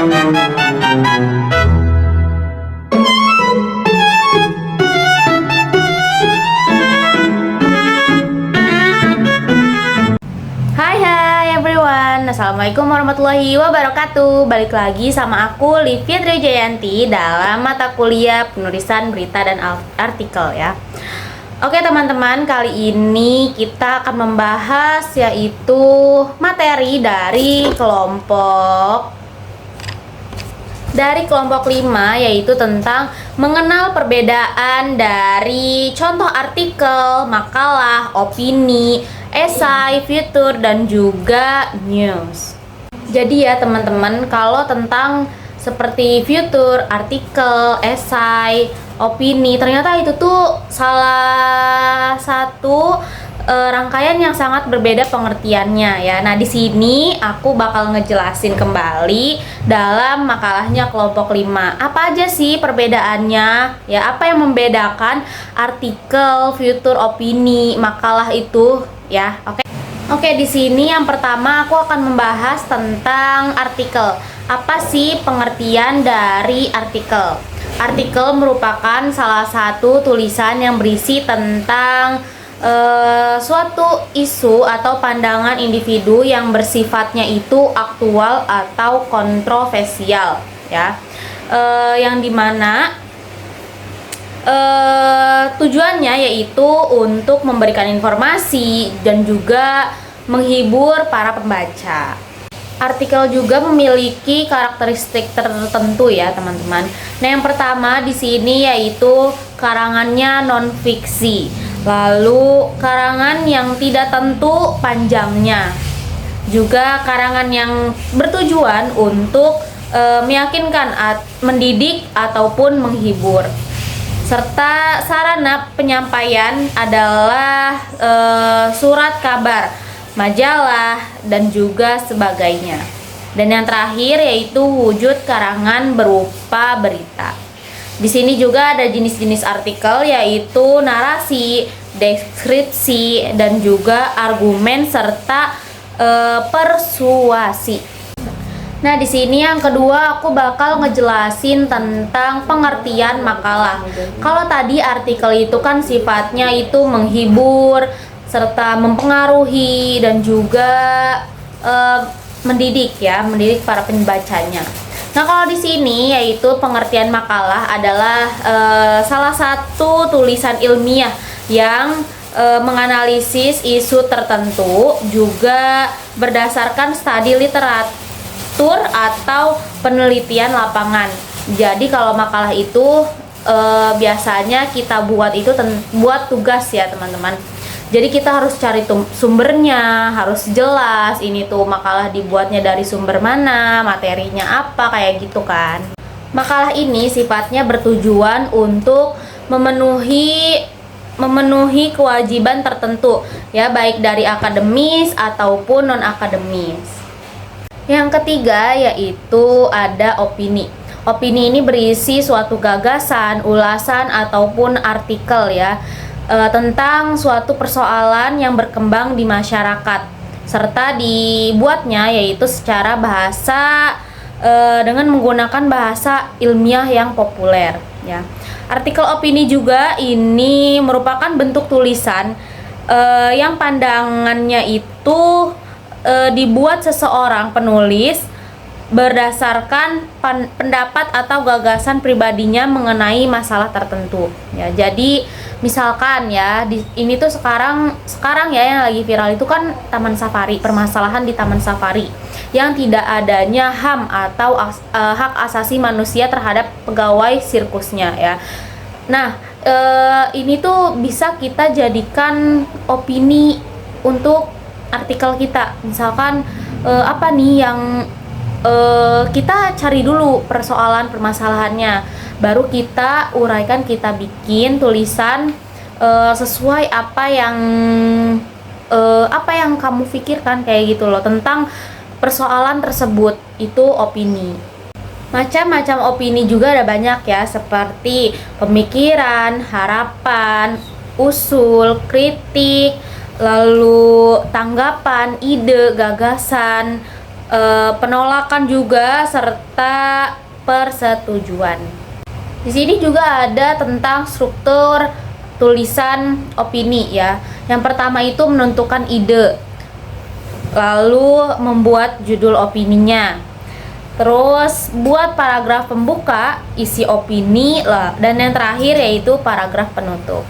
Hai everyone, Assalamualaikum warahmatullahi wabarakatuh. Balik lagi sama aku Livia Jayanti dalam mata kuliah penulisan berita dan artikel ya. Oke teman-teman, kali ini kita akan membahas yaitu materi dari kelompok 5, yaitu tentang mengenal perbedaan dari contoh artikel, makalah, opini, esai, fitur, dan juga news. Jadi ya teman-teman, kalau tentang seperti fitur, artikel, esai, opini, ternyata itu tuh salah satu rangkaian yang sangat berbeda pengertiannya ya. Nah, di sini aku bakal ngejelasin kembali dalam makalahnya kelompok 5. Apa aja sih perbedaannya? Ya, apa yang membedakan artikel, fitur, opini, makalah itu ya. Oke, di sini yang pertama aku akan membahas tentang artikel. Apa sih pengertian dari artikel? Artikel merupakan salah satu tulisan yang berisi tentang suatu isu atau pandangan individu yang bersifatnya itu aktual atau kontroversial ya, yang dimana tujuannya yaitu untuk memberikan informasi dan juga menghibur para pembaca. Artikel juga memiliki karakteristik tertentu ya teman-teman. Nah, yang pertama di sini yaitu karangannya non-fiksi. Lalu karangan yang tidak tentu panjangnya. Juga karangan yang bertujuan untuk meyakinkan, mendidik ataupun menghibur. Serta sarana penyampaian adalah surat kabar, majalah, dan juga sebagainya. Dan yang terakhir yaitu wujud karangan berupa berita. Di sini juga ada jenis-jenis artikel yaitu narasi, deskripsi, dan juga argumen serta persuasi. Nah, di sini yang kedua aku bakal ngejelasin tentang pengertian makalah. Kalau tadi artikel itu kan sifatnya itu menghibur serta mempengaruhi dan juga mendidik para pembacanya. Nah, kalau di sini yaitu pengertian makalah adalah salah satu tulisan ilmiah yang menganalisis isu tertentu, juga berdasarkan studi literatur atau penelitian lapangan. Jadi kalau makalah itu biasanya kita buat itu buat tugas ya teman-teman. Jadi kita harus cari sumbernya, harus jelas ini tuh makalah dibuatnya dari sumber mana, materinya apa, kayak gitu kan. Makalah ini sifatnya bertujuan untuk memenuhi kewajiban tertentu ya, baik dari akademis ataupun non-akademis. Yang ketiga yaitu ada opini. Opini ini berisi suatu gagasan, ulasan ataupun artikel ya, tentang suatu persoalan yang berkembang di masyarakat, serta dibuatnya yaitu secara bahasa dengan menggunakan bahasa ilmiah yang populer ya. Artikel opini juga ini merupakan bentuk tulisan yang pandangannya itu dibuat seseorang penulis berdasarkan pendapat atau gagasan pribadinya mengenai masalah tertentu ya. Jadi misalkan ya, ini tuh sekarang ya yang lagi viral itu kan Taman Safari, permasalahan di Taman Safari yang tidak adanya HAM atau hak asasi manusia terhadap pegawai sirkusnya ya. Nah, ini tuh bisa kita jadikan opini untuk artikel kita. Misalkan apa nih yang kita cari dulu permasalahannya, baru kita uraikan, kita bikin tulisan sesuai apa yang kamu pikirkan, kayak gitu loh, tentang persoalan tersebut. Itu opini. Macam-macam opini juga ada banyak ya, seperti pemikiran, harapan, usul, kritik, lalu tanggapan, ide, gagasan, penolakan juga serta persetujuan. Di sini juga ada tentang struktur tulisan opini ya. Yang pertama itu menentukan ide, lalu membuat judul opininya, terus buat paragraf pembuka, isi opini lah, dan yang terakhir yaitu paragraf penutup.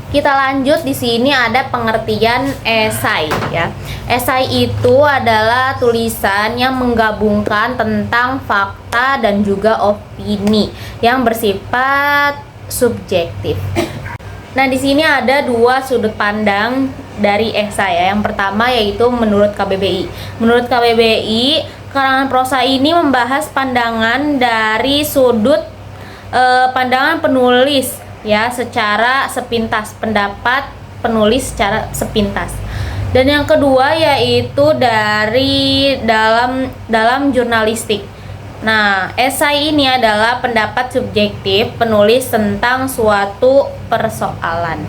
Kita lanjut, di sini ada pengertian esai ya. Esai itu adalah tulisan yang menggabungkan tentang fakta dan juga opini yang bersifat subjektif. Nah, di sini ada dua sudut pandang dari esai ya. Yang pertama yaitu menurut KBBI. Menurut KBBI, karangan prosa ini membahas pandangan dari sudut pandangan penulis ya, secara sepintas, pendapat penulis secara sepintas. Dan yang kedua yaitu dari dalam jurnalistik. Nah, esai ini adalah pendapat subjektif penulis tentang suatu persoalan.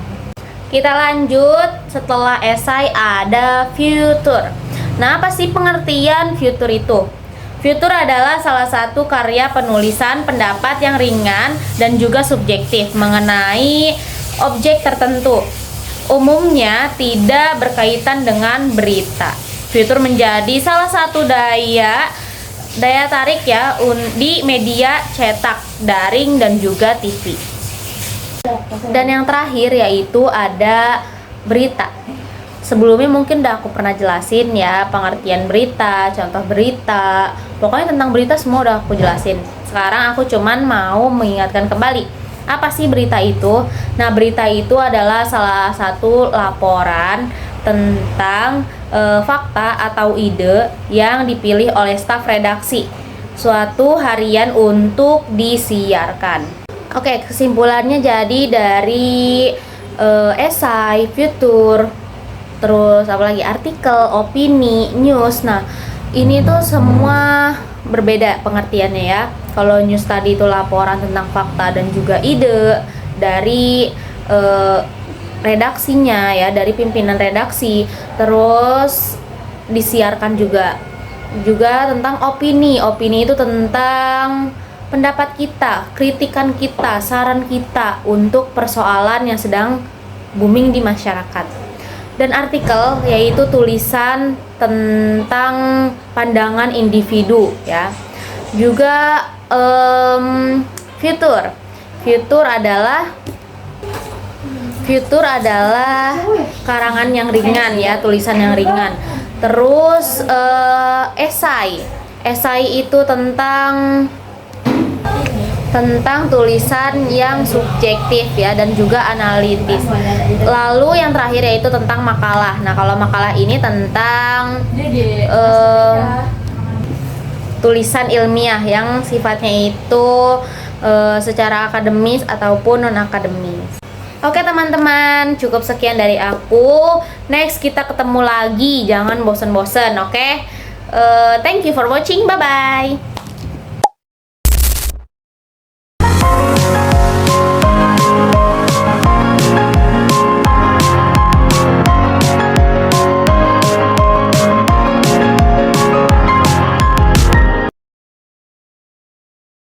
Kita lanjut, setelah esai ada futur. Nah, apa sih pengertian futur itu? Futur adalah salah satu karya penulisan pendapat yang ringan dan juga subjektif mengenai objek tertentu. Umumnya tidak berkaitan dengan berita. Futur menjadi salah satu daya tarik ya di media cetak, daring, dan juga TV. Dan yang terakhir yaitu ada berita. Sebelumnya mungkin udah aku pernah jelasin ya pengertian berita, contoh berita, pokoknya tentang berita semua udah aku jelasin. Sekarang aku cuman mau mengingatkan kembali, apa sih berita itu? Nah, berita itu adalah salah satu laporan tentang fakta atau ide yang dipilih oleh staf redaksi suatu harian untuk disiarkan. Oke, kesimpulannya jadi dari esai, futur, terus apalagi artikel, opini, news. Nah, ini tuh semua berbeda pengertiannya ya. Kalau news tadi itu laporan tentang fakta dan juga ide dari redaksinya ya, dari pimpinan redaksi, terus disiarkan juga tentang opini itu tentang pendapat kita, kritikan kita, saran kita untuk persoalan yang sedang booming di masyarakat. Dan artikel yaitu tulisan tentang pandangan individu ya. Juga Futur adalah karangan yang ringan ya, tulisan yang ringan. Terus esai itu tentang tulisan yang subjektif ya dan juga analitis. Lalu yang terakhir yaitu tentang makalah. Nah, kalau makalah ini tentang tulisan ilmiah yang sifatnya itu secara akademis ataupun non akademis. Oke teman-teman, cukup sekian dari aku. Next kita ketemu lagi, jangan bosen-bosen, oke? Thank you for watching, bye-bye.